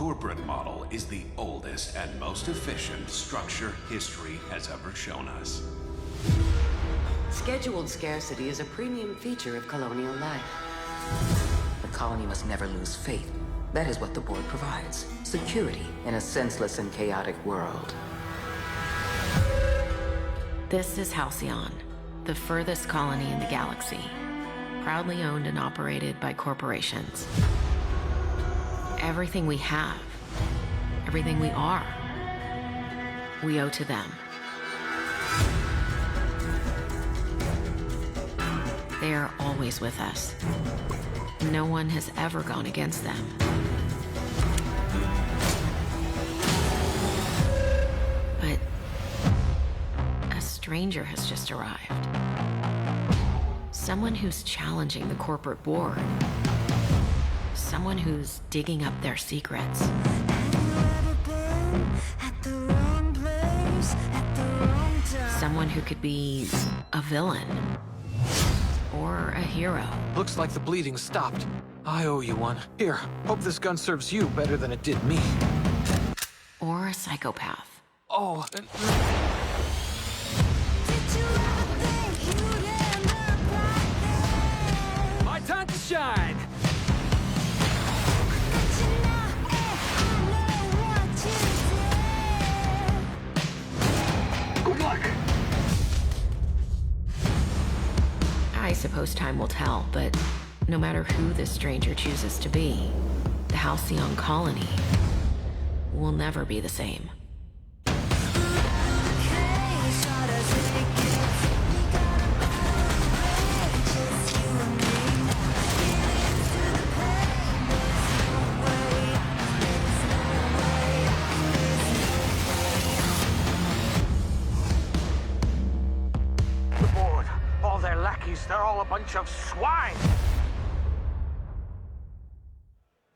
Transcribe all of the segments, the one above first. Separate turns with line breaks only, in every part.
corporate model is the oldest and most efficient structure history has ever shown us.
Scheduled scarcity is a premium feature of colonial life. The colony must never lose faith. That is what the board provides. Security in a senseless and chaotic world.
This is Halcyon, the furthest colony in the galaxy, proudly owned and operated by corporations. Everything we have, everything we are, we owe to them. They are always with us. No one has ever gone against them. But a stranger has just arrived. Someone who's challenging the corporate board. Someone who's digging up their secrets. Someone who could be a villain or a hero.
Looks like the bleeding stopped. I owe you one. Here, hope this gun serves you better than it did me.
Or a psychopath.
Oh, my time to shine!
Good luck!
I suppose time will tell, but no matter who this stranger chooses to be, the Halcyon colony will never be the same.
The board, all their lackeys, they're all a bunch of swine!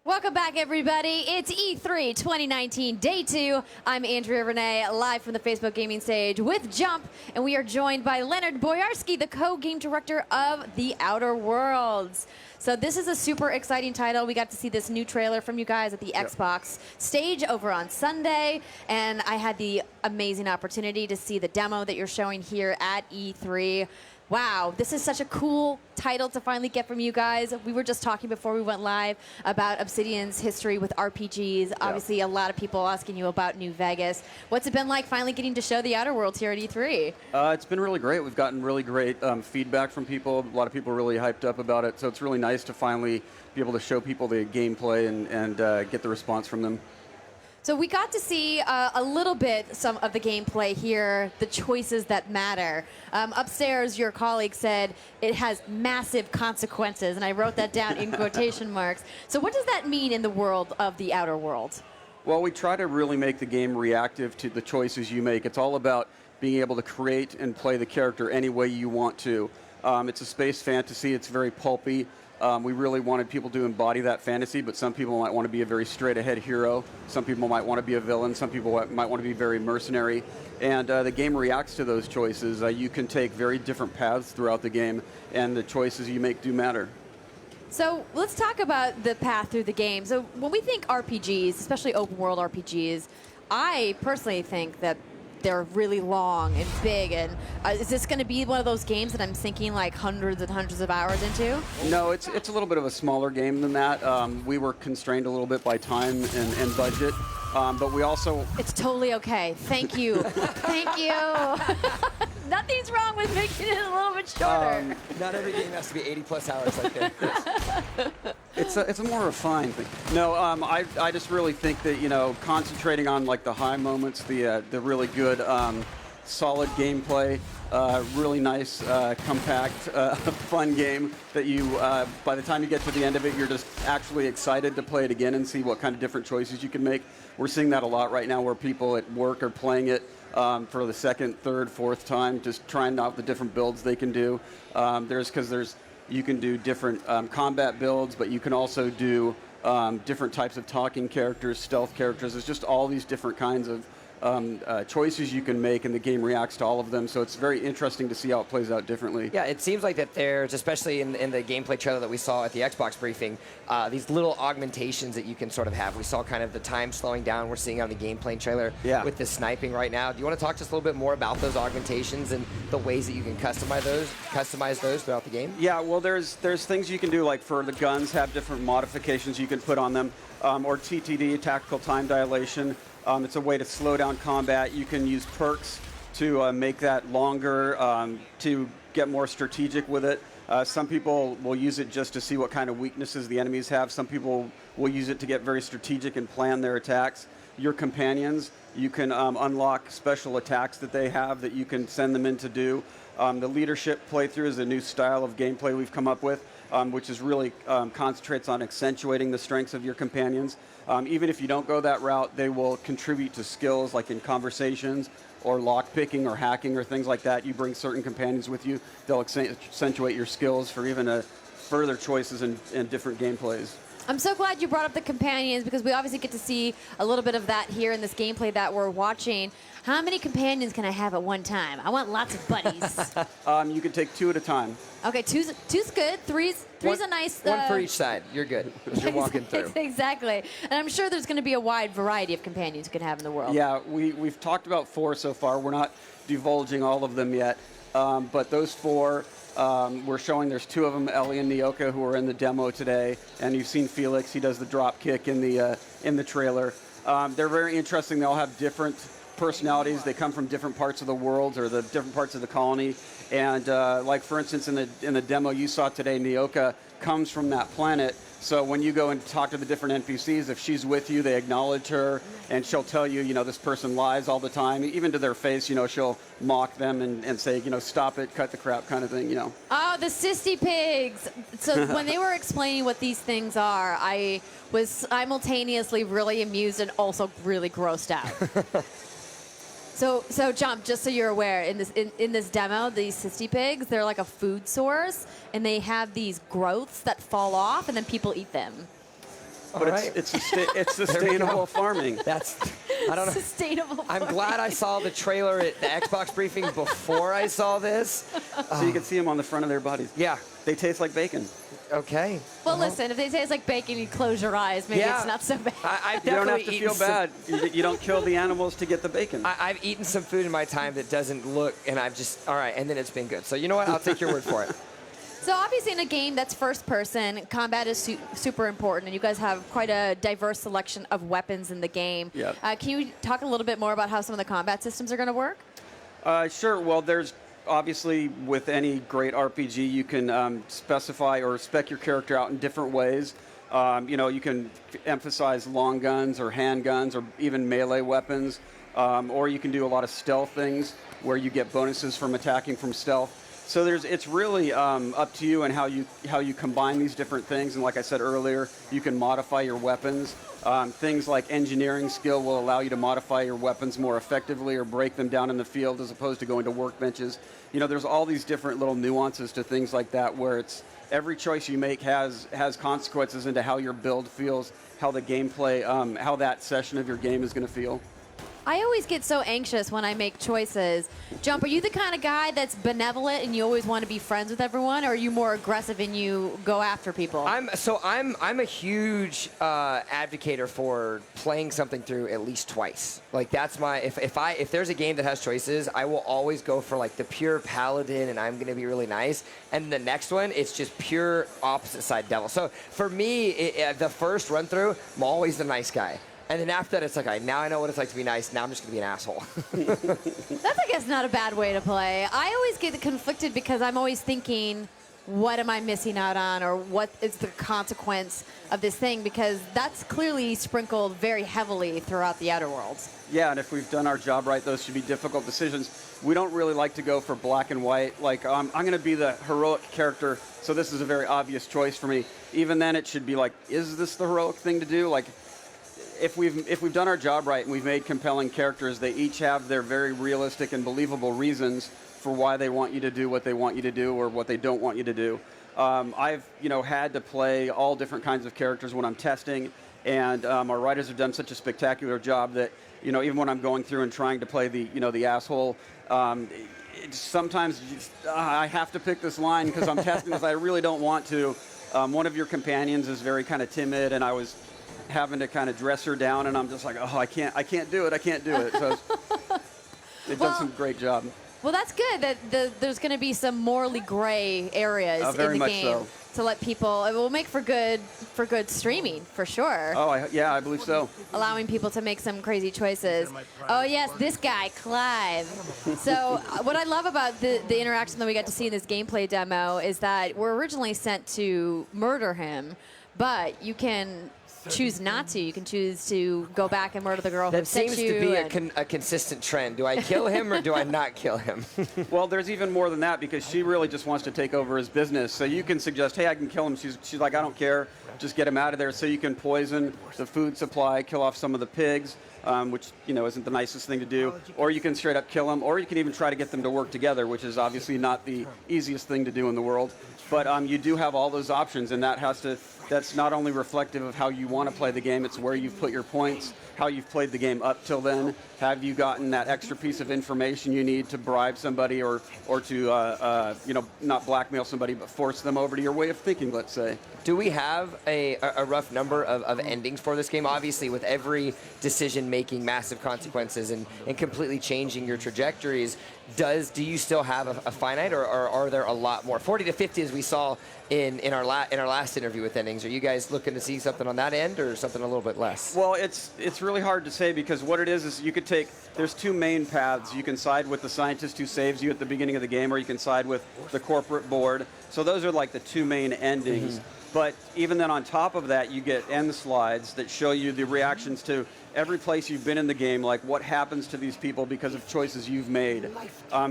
Welcome back, everybody. It's E3 2019, Day 2. I'm Andrea Renee, live from the Facebook gaming stage with Jump, and we are joined by Leonard Boyarsky, the co-game director of The Outer Worlds. So this is a super exciting title. We got to see this new trailer from you guys at the Xbox stage over on Sunday, and I had the amazing opportunity to see the demo that you're showing here at E3. Wow, this is such a cool title to finally get from you guys. We were just talking before we went live about Obsidian's history with RPGs. Obviously, a lot of people asking you about New Vegas. What's it been like finally getting to show the Outer Worlds here at E3?
It's been really great. We've gotten really great feedback from people. A lot of people are really hyped up about it. So it's really nice to finally be able to show people the gameplay and get the response from them.
So we got to see a little bit some of the gameplay here, the choices that matter. Upstairs, your colleague said it has massive consequences, and I wrote that down in quotation marks. So what does that mean in the world of the Outer Worlds?
Well, we try to really make the game reactive to the choices you make. It's all about being able to create and play the character any way you want to. It's a space fantasy. It's very pulpy. We really wanted people to embody that fantasy, but some people might want to be a very straight-ahead hero. Some people might want to be a villain. Some people might want to be very mercenary. And the game reacts to those choices. You can take very different paths throughout the game, and the choices you make do matter.
So let's talk about the path through the game. So when we think RPGs, especially open-world RPGs, I personally think that they're really long and big, and is this going to be one of those games that I'm sinking like hundreds and hundreds of hours into?
No, it's a little bit of a smaller game than that. We were constrained a little bit by time and budget, but we also...
It's totally okay. Thank you. Thank you. Nothing's wrong with making it a little bit shorter.
Not every game has to be 80-plus hours like that.
It's a more refined thing. No, I just really think that, you know, concentrating on like the high moments, the really good, solid gameplay, really nice, compact, fun game that you, by the time you get to the end of it, you're just actually excited to play it again and see what kind of different choices you can make. We're seeing that a lot right now where people at work are playing it for the second, third, fourth time, just trying out the different builds they can do. You can do different combat builds, but you can also do different types of talking characters, stealth characters. There's just all these different kinds of choices you can make, and the game reacts to all of them. So it's very interesting to see how it plays out differently.
Yeah, it seems like that there's, especially in the gameplay trailer that we saw at the Xbox briefing, these little augmentations that you can sort of have. We saw kind of the time slowing down we're seeing on the gameplay trailer with the sniping right now. Do you want to talk to us a little bit more about those augmentations and the ways that you can customize those throughout the game?
Yeah, well, there's things you can do, like for the guns, have different modifications you can put on them, or TTD, tactical time dilation. It's a way to slow down combat. You can use perks to make that longer, to get more strategic with it. Some people will use it just to see what kind of weaknesses the enemies have. Some people will use it to get very strategic and plan their attacks. Your companions, you can unlock special attacks that they have that you can send them in to do. The leadership playthrough is a new style of gameplay we've come up with, which is really concentrates on accentuating the strengths of your companions. Even if you don't go that route, they will contribute to skills like in conversations or lockpicking or hacking or things like that. You bring certain companions with you, they'll accentuate your skills for even further choices and different gameplays.
I'm so glad you brought up the companions, because we obviously get to see a little bit of that here in this gameplay that we're watching. How many companions can I have at one time? I want lots of buddies.
You can take 2 at a time.
Okay, two's good. Three's a nice...
One for each side. You're good as you're walking through.
Exactly. And I'm sure there's going to be a wide variety of companions you can have in the world.
Yeah, we've talked about 4 so far. We're not divulging all of them yet. But those 4... we're showing there's 2 of them, Ellie and Nyoka, who are in the demo today, and you've seen Felix. He does the drop kick in the trailer. They're very interesting. They all have different personalities. They come from different parts of the world or the different parts of the colony. And like for instance, in the demo you saw today, Nyoka comes from that planet. So when you go and talk to the different NPCs, if she's with you, they acknowledge her, and she'll tell you, this person lies all the time, even to their face. She'll mock them and say, stop it, cut the crap, kind of thing.
Oh, the sissy pigs. So when they were explaining what these things are, I was simultaneously really amused and also really grossed out. So Jump, just so you're aware, in this demo, these sissy pigs, they're like a food source, and they have these growths that fall off, and then people eat them.
But it's sustainable farming.
I don't know.
Sustainable farming.
I'm glad I saw the trailer at the Xbox briefing before I saw this.
So you can see them on the front of their bodies.
Yeah.
They taste like bacon.
Okay.
Well, listen, if they taste like bacon, you close your eyes. Maybe it's not so bad.
I've
You don't have
definitely
to feel bad. You don't kill the animals to get the bacon.
I've eaten some food in my time that doesn't look, and I've just, all right, and then it's been good. So you know what? I'll take your word for it.
So obviously in a game that's first person, combat is super important, and you guys have quite a diverse selection of weapons in the game.
Yep.
Can you talk a little bit more about how some of the combat systems are going to work?
Sure. Well, there's obviously with any great RPG, you can specify or spec your character out in different ways. You can emphasize long guns or handguns or even melee weapons, or you can do a lot of stealth things where you get bonuses from attacking from stealth. So it's really up to you and how you combine these different things. And like I said earlier, you can modify your weapons. Things like engineering skill will allow you to modify your weapons more effectively or break them down in the field as opposed to going to workbenches. There's all these different little nuances to things like that where every choice you make has consequences into how your build feels, how the gameplay, how that session of your game is going to feel.
I always get so anxious when I make choices. Jump, are you the kind of guy that's benevolent and you always want to be friends with everyone, or are you more aggressive and you go after people?
I'm a huge advocator for playing something through at least twice. Like that's my if there's a game that has choices, I will always go for like the pure paladin and I'm going to be really nice. And the next one, it's just pure opposite side devil. So for me, the first run through, I'm always the nice guy. And then after that, it's like, all right, now I know what it's like to be nice. Now I'm just going to be an asshole.
That's, I guess, not a bad way to play. I always get conflicted because I'm always thinking, what am I missing out on, or what is the consequence of this thing? Because that's clearly sprinkled very heavily throughout the Outer Worlds.
Yeah, and if we've done our job right, those should be difficult decisions. We don't really like to go for black and white. Like, I'm going to be the heroic character, so this is a very obvious choice for me. Even then, it should be like, is this the heroic thing to do? Like, if we've done our job right and we've made compelling characters, they each have their very realistic and believable reasons for why they want you to do what they want you to do or what they don't want you to do. I've had to play all different kinds of characters when I'm testing, and our writers have done such a spectacular job that even when I'm going through and trying to play the asshole, sometimes I have to pick this line because I'm testing this. I really don't want to. One of your companions is very kind of timid, and I was having to kind of dress her down, and I'm just like, oh, I can't do it. So they've done some great job.
Well, that's good that there's going to be some morally gray areas in the game
so.
To let people. It will make for good streaming for sure.
Oh, I believe so.
Allowing people to make some crazy choices. Oh yes, this guy Clive. So what I love about the interaction that we got to see in this gameplay demo is that we're originally sent to murder him, but you can choose not to. You can choose to go back and murder the girl who sent you.
That seems to be a consistent trend. Do I kill him or do I not kill him?
Well, there's even more than that because she really just wants to take over his business. So you can suggest, hey, I can kill him. She's like, I don't care. Just get him out of there. So you can poison the food supply, kill off some of the pigs, which isn't the nicest thing to do. Or you can straight up kill them. Or you can even try to get them to work together, which is obviously not the easiest thing to do in the world. But you do have all those options, and that's not only reflective of how you want to play the game, it's where you've put your points, how you've played the game up till then. Have you gotten that extra piece of information you need to bribe somebody or to not blackmail somebody but force them over to your way of thinking, let's say?
Do we have a rough number of endings for this game? Obviously, with every decision making massive consequences and completely changing your trajectories, do you still have a finite, or are there a lot more? 40 to 50, as we saw in our last interview with endings. Are you guys looking to see something on that end, or something a little bit less?
Well, it's really hard to say because what it is you could there's two main paths. You can side with the scientist who saves you at the beginning of the game, or you can side with the corporate board. So those are like the two main endings. Mm-hmm. But even then on top of that, you get end slides that show you the reactions to every place you've been in the game, like what happens to these people because of choices you've made.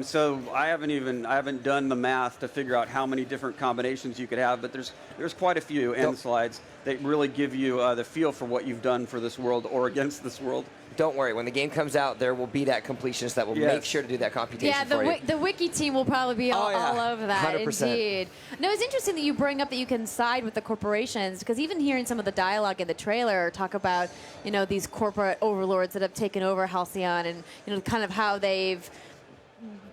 So I haven't done the math to figure out how many different combinations you could have, but there's quite a few end slides that really give you the feel for what you've done for this world or against this world.
Don't worry, when the game comes out, there will be that completionist that will make sure to do that computation for you.
Yeah, the wiki team will probably be all over that,
100%.
indeed. No, it's interesting that you bring up that you can side with the corporations, because even hearing some of the dialogue in the trailer talk about, these corporate overlords that have taken over Halcyon and, kind of how they've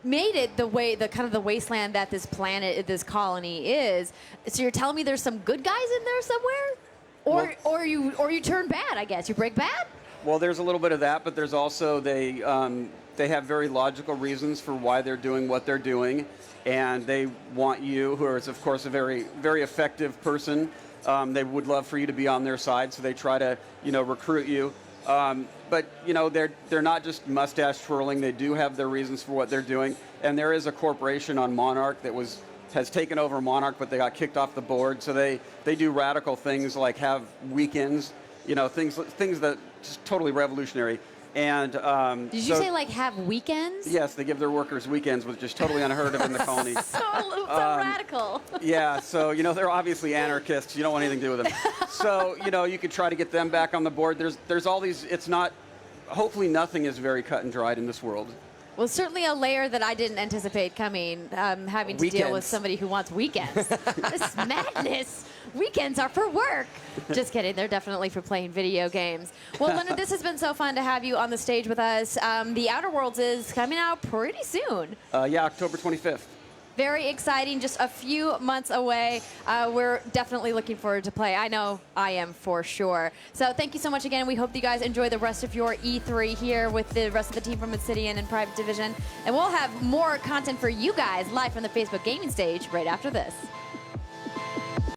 made it the kind of the wasteland that this planet, this colony is. So you're telling me there's some good guys in there somewhere? Or you turn bad, I guess. You break bad?
Well, there's a little bit of that, but there's also they have very logical reasons for why they're doing what they're doing, and they want you, who is of course a very, very effective person. They would love for you to be on their side, so they try to recruit you. But they're not just mustache twirling. They do have their reasons for what they're doing, and there is a corporation on Monarch that has taken over Monarch, but they got kicked off the board. So they do radical things like have weekends. Things that just totally revolutionary. And
did you say like have weekends?
Yes, they give their workers weekends, which is totally unheard of in the colony.
so radical.
Yeah, so they're obviously anarchists. You don't want anything to do with them. So you could try to get them back on the board. There's all these. It's not. Hopefully, nothing is very cut and dried in this world.
Well, certainly a layer that I didn't anticipate coming, having to deal with somebody who wants weekends. This madness. Weekends are for work. Just kidding. They're definitely for playing video games. Well, Leonard, this has been so fun to have you on the stage with us. The Outer Worlds is coming out pretty soon.
Yeah, October 25th.
Very exciting. Just a few months away. We're definitely looking forward to play. I know I am for sure. So thank you so much again. We hope you guys enjoy the rest of your E3 here with the rest of the team from Obsidian and Private Division. And we'll have more content for you guys live from the Facebook gaming stage right after this.